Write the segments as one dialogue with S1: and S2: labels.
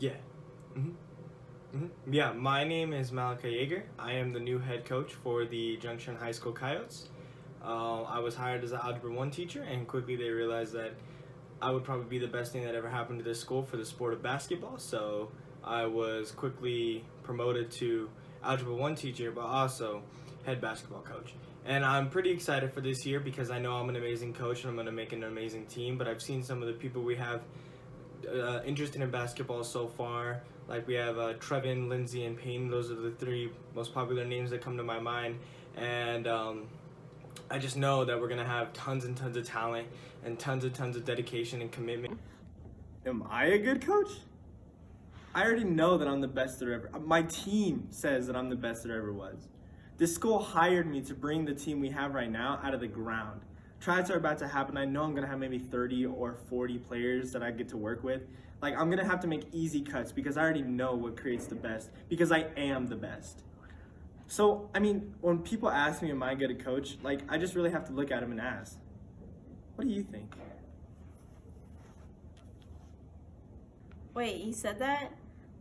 S1: Yeah. hmm Yeah, my name is Malika Yeager. I am the new head coach for the Junction High School Coyotes. I was hired as an Algebra 1 teacher, and quickly they realized that I would probably be the best thing that ever happened to this school for the sport of basketball. So I was quickly promoted to Algebra 1 teacher, but also head basketball coach. And I'm pretty excited for this year because I know I'm an amazing coach and I'm going to make an amazing team. But I've seen some of the people we have interested in basketball so far. Like we have Trevin, Lindsay, and Payne. Those are the three most popular names that come to my mind. And I just know that we're going to have tons and tons of talent and tons of dedication and commitment. Am I a good coach? I already know that I'm the best there ever. My team says that I'm the best there ever was. This school hired me to bring the team we have right now out of the ground. Tryouts are about to happen. I know I'm gonna have maybe 30 or 40 players that I get to work with. Like I'm gonna have to make easy cuts because I already know what creates the best because I am the best. So, I mean, when people ask me, am I a good coach? Like, I just really have to look at them and ask, what do you think?
S2: Wait, he said that?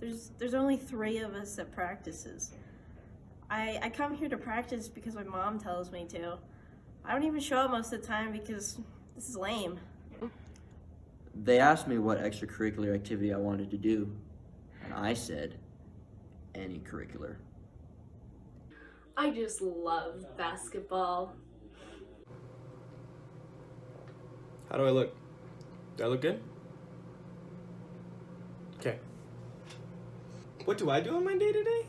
S2: There's only 3 of us at practices. I come here to practice because my mom tells me to. I don't even show up most of the time because this is lame.
S3: They asked me what extracurricular activity I wanted to do, and I said, any curricular.
S4: I just love basketball.
S1: How do I look? Do I look good? Okay. What do I do on my day to day?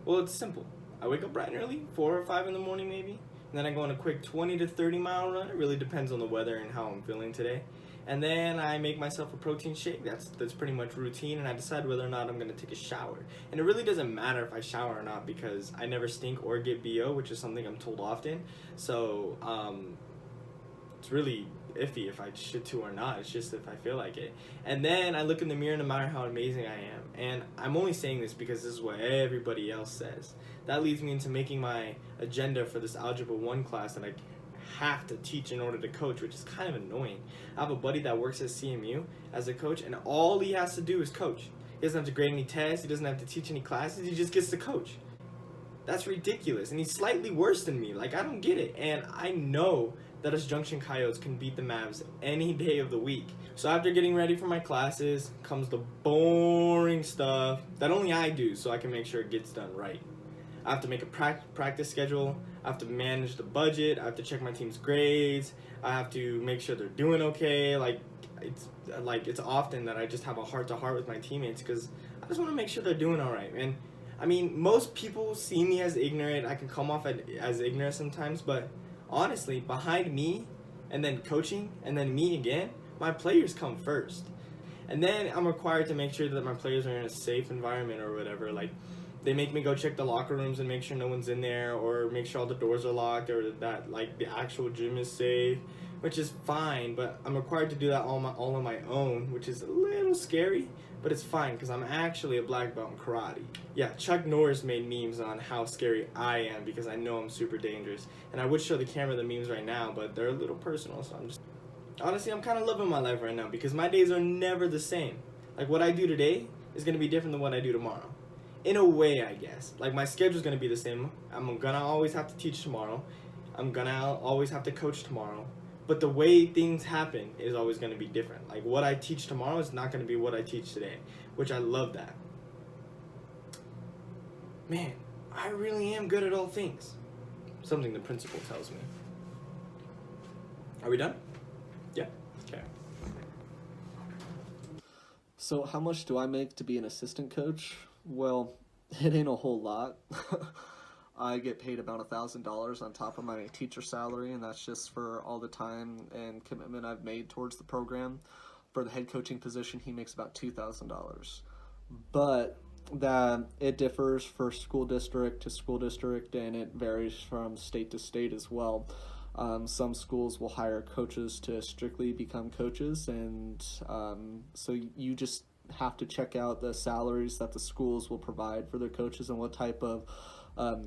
S1: Well, it's simple. I wake up bright and early, 4 or 5 in the morning maybe, and then I go on a quick 20 to 30 mile run. It really depends on the weather and how I'm feeling today. And then I make myself a protein shake. That's pretty much routine, and I decide whether or not I'm gonna take a shower. And it really doesn't matter if I shower or not because I never stink or get BO, which is something I'm told often. So it's really iffy if I should to or not. It's just if I feel like it. And then I look in the mirror no matter how amazing I am. And I'm only saying this because this is what everybody else says. That leads me into making my agenda for this Algebra 1 class that I have to teach in order to coach, which is kind of annoying. I have a buddy that works at CMU as a coach, and all he has to do is coach. He doesn't have to grade any tests, he doesn't have to teach any classes, he just gets to coach. That's ridiculous, and he's slightly worse than me. Like, I don't get it, and I know that us Junction Coyotes can beat the Mavs any day of the week. So after getting ready for my classes comes the boring stuff that only I do so I can make sure it gets done right. I have to make a practice schedule, I have to manage the budget, I have to check my team's grades, I have to make sure they're doing okay. It's often that I just have a heart-to-heart with my teammates because I just want to make sure they're doing all right. And I mean, most people see me as ignorant. I can come off as ignorant sometimes, but honestly, behind me and then coaching and then me again, my players come first. And then I'm required to make sure that my players are in a safe environment or whatever. Like, they make me go check the locker rooms and make sure no one's in there, or make sure all the doors are locked, or that like the actual gym is safe, which is fine, but I'm required to do that all on my own, which is a little scary, but it's fine because I'm actually a black belt in karate. Yeah, Chuck Norris made memes on how scary I am because I know I'm super dangerous, and I would show the camera the memes right now, but they're a little personal, so honestly, I'm kind of loving my life right now because my days are never the same. Like, what I do today is going to be different than what I do tomorrow. In a way, I guess. Like, my schedule's going to be the same. I'm going to always have to teach tomorrow. I'm going to always have to coach tomorrow. But the way things happen is always going to be different. Like, what I teach tomorrow is not going to be what I teach today, which I love that. Man, I really am good at all things. Something the principal tells me. Are we done? Yeah? Okay.
S5: So how much do I make to be an assistant coach? Well, it ain't a whole lot. I get paid about $1,000 on top of my teacher salary, and that's just for all the time and commitment I've made towards the program. For the head coaching position, he makes about $2,000. But that it differs for school district to school district, and it varies from state to state as well. Some schools will hire coaches to strictly become coaches, and so you just have to check out the salaries that the schools will provide for their coaches and what type of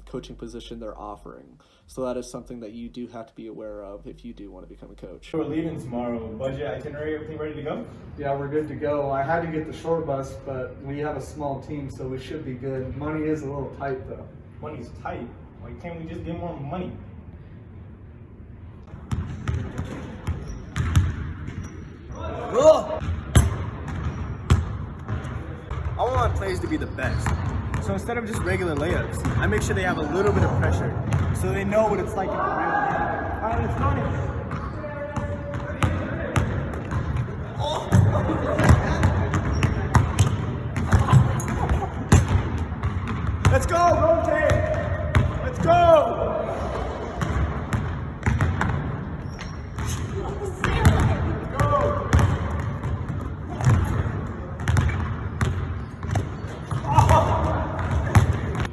S5: coaching position they're offering. So that is something that you do have to be aware of if you do want to become a coach.
S1: We're leaving tomorrow. Budget, itinerary, everything ready to go?
S5: Yeah, we're good to go. I had to get the short bus, but we have a small team, so we should be good. Money is a little tight, though.
S1: Money's tight. Why can't we just get more money? I want my plays to be the best. So instead of just regular layups, I make sure they have a little bit of pressure so they know what it's like in the real game. All right, let's go. Let's go, rotate! Let's go!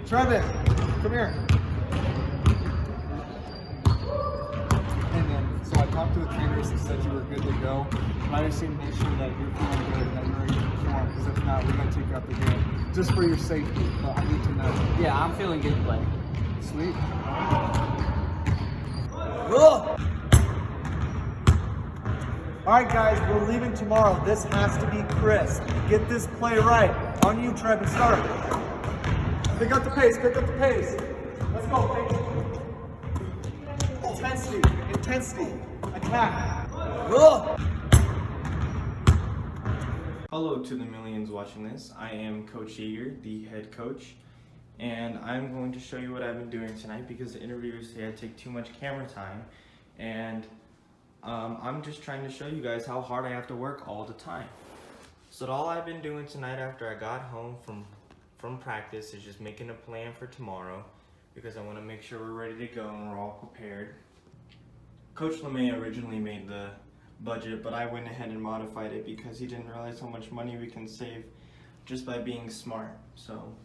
S1: Trevin, come here. Hey man, so I talked to the trainers and said you were good to go. But I just need to make sure that you're feeling good and that you're ready to perform, because if not, we're going to take you out the game. Just for your safety, but I need to know.
S3: Yeah, I'm feeling good to play.
S5: Sweet. Alright guys, we're leaving tomorrow. This has to be crisp. Get this play right. On you, Trevin, start. Pick up the pace, pick up the pace. Let's go, pace. Intensity, intensity. Attack.
S1: Hello to the millions watching this. I am Coach Yeager, the head coach, and I'm going to show you what I've been doing tonight because the interviewers say I take too much camera time, and I'm just trying to show you guys how hard I have to work all the time. So all I've been doing tonight after I got home from practice is just making a plan for tomorrow because I want to make sure we're ready to go and we're all prepared. Coach LeMay originally made the budget, but I went ahead and modified it because he didn't realize how much money we can save just by being smart. So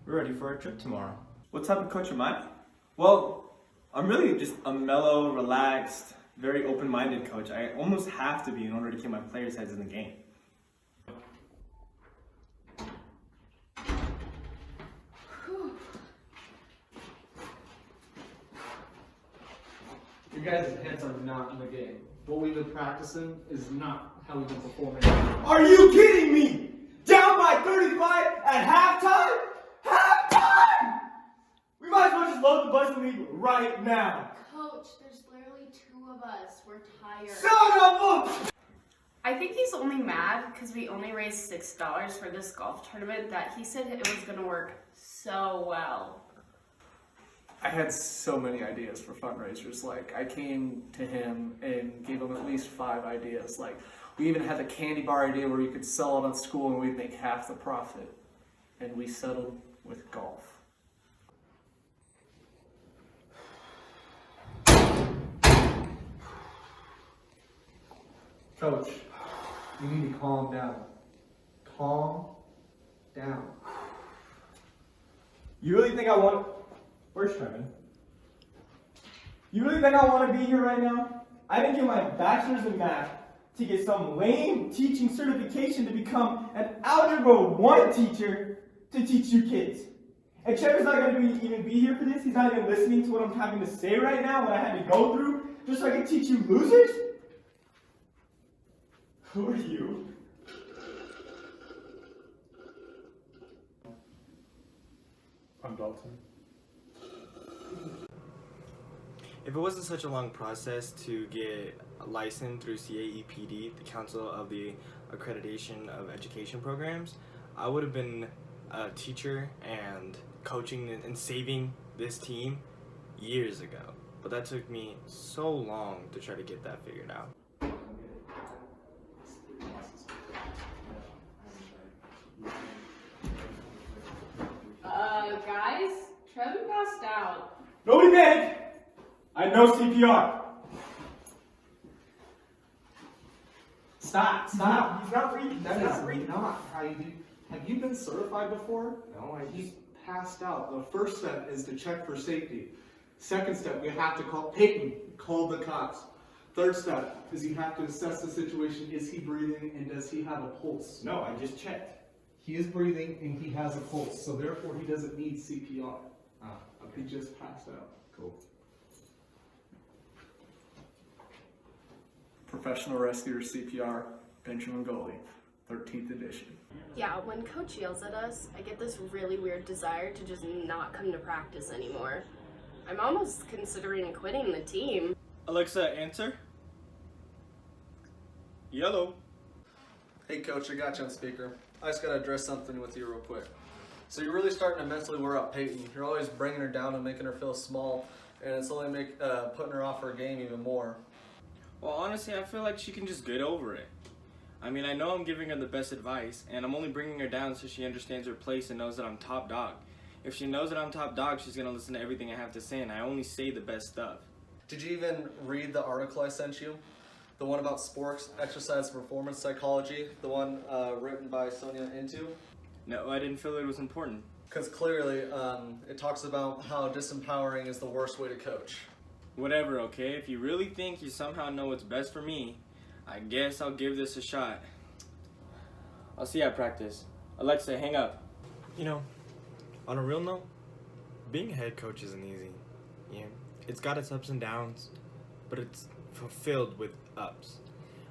S1: we're ready for our trip tomorrow. What type of coach am I? Well, I'm really just a mellow, relaxed, very open-minded coach. I almost have to be in order to keep my players' heads in the game.
S5: You guys' heads are not in the game. What we've been practicing is not how we've been performing.
S1: Are you kidding me? Down by 35 at halftime? Halftime! We might as well just load the bus and leave right now.
S4: Coach, there's literally 2 of us. We're tired.
S1: Son of a...
S6: I think he's only mad because we only raised $6 for this golf tournament that he said it was going to work so well.
S5: I had so many ideas for fundraisers. Like, I came to him and gave him at least 5 ideas. Like, we even had the candy bar idea where you could sell it on school and we'd make half the profit. And we settled with golf. Coach, you need to calm down. Calm down.
S1: You really think I want... Where's Trevin? You really think I want to be here right now? I didn't get my bachelor's in math to get some lame teaching certification to become an Algebra 1 teacher to teach you kids. And Trevor's not going to even be here for this. He's not even listening to what I'm having to say right now, what I had to go through, just so I can teach you losers? Who are you?
S5: I'm Dalton.
S1: If it wasn't such a long process to get licensed through CAEPD, the Council of the Accreditation of Education Programs, I would have been a teacher and coaching and saving this team years ago. But that took me so long to try to get that figured out.
S6: Guys, Trevin passed out.
S1: Nobody panic! I know CPR. Stop. He's not breathing.
S5: That is not how you do. Have you been certified before?
S1: No,
S5: He's passed out. The first step is to check for safety. Second step, we have to call Peyton, call the cops. Third step is you have to assess the situation. Is he breathing and does he have a pulse?
S1: No, I just checked.
S5: He is breathing and he has a pulse, so therefore he doesn't need CPR. He just passed out.
S7: Cool.
S5: Professional Rescuer CPR, Benjamin Goalie, 13th edition.
S8: Yeah, when coach yells at us, I get this really weird desire to just not come to practice anymore. I'm almost considering quitting the team.
S1: Alexa, answer. Yellow.
S5: Hey coach, I got you on speaker. I just gotta address something with you real quick. So you're really starting to mentally wear out Peyton. You're always bringing her down and making her feel small, and it's only putting her off her game even more.
S1: Well, honestly, I feel like she can just get over it. I mean, I know I'm giving her the best advice, and I'm only bringing her down so she understands her place and knows that I'm top dog. If she knows that I'm top dog, she's gonna listen to everything I have to say, and I only say the best stuff.
S5: Did you even read the article I sent you? The one about sports, exercise, and performance psychology? The one written by Sonia Into?
S1: No, I didn't feel it was important.
S5: Because clearly, it talks about how disempowering is the worst way to coach.
S1: Whatever, okay? If you really think you somehow know what's best for me, I guess I'll give this a shot. I'll see you at practice. Alexa, hang up. You know, on a real note, being a head coach isn't easy. Yeah, it's got its ups and downs, but it's fulfilled with ups.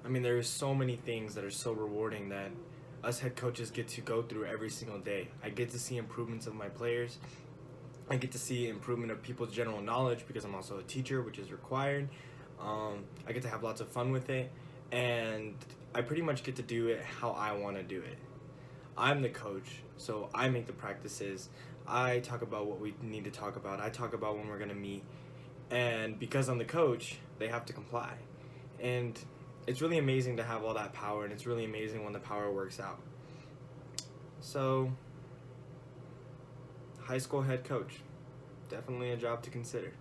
S1: I mean, there are so many things that are so rewarding that us head coaches get to go through every single day. I get to see improvements of my players. I get to see improvement of people's general knowledge because I'm also a teacher, which is required. I get to have lots of fun with it, and I pretty much get to do it how I want to do it. I'm the coach, so I make the practices. I talk about what we need to talk about. I talk about when we're going to meet. And because I'm the coach, they have to comply. And it's really amazing to have all that power, and it's really amazing when the power works out. So, high school head coach, definitely a job to consider.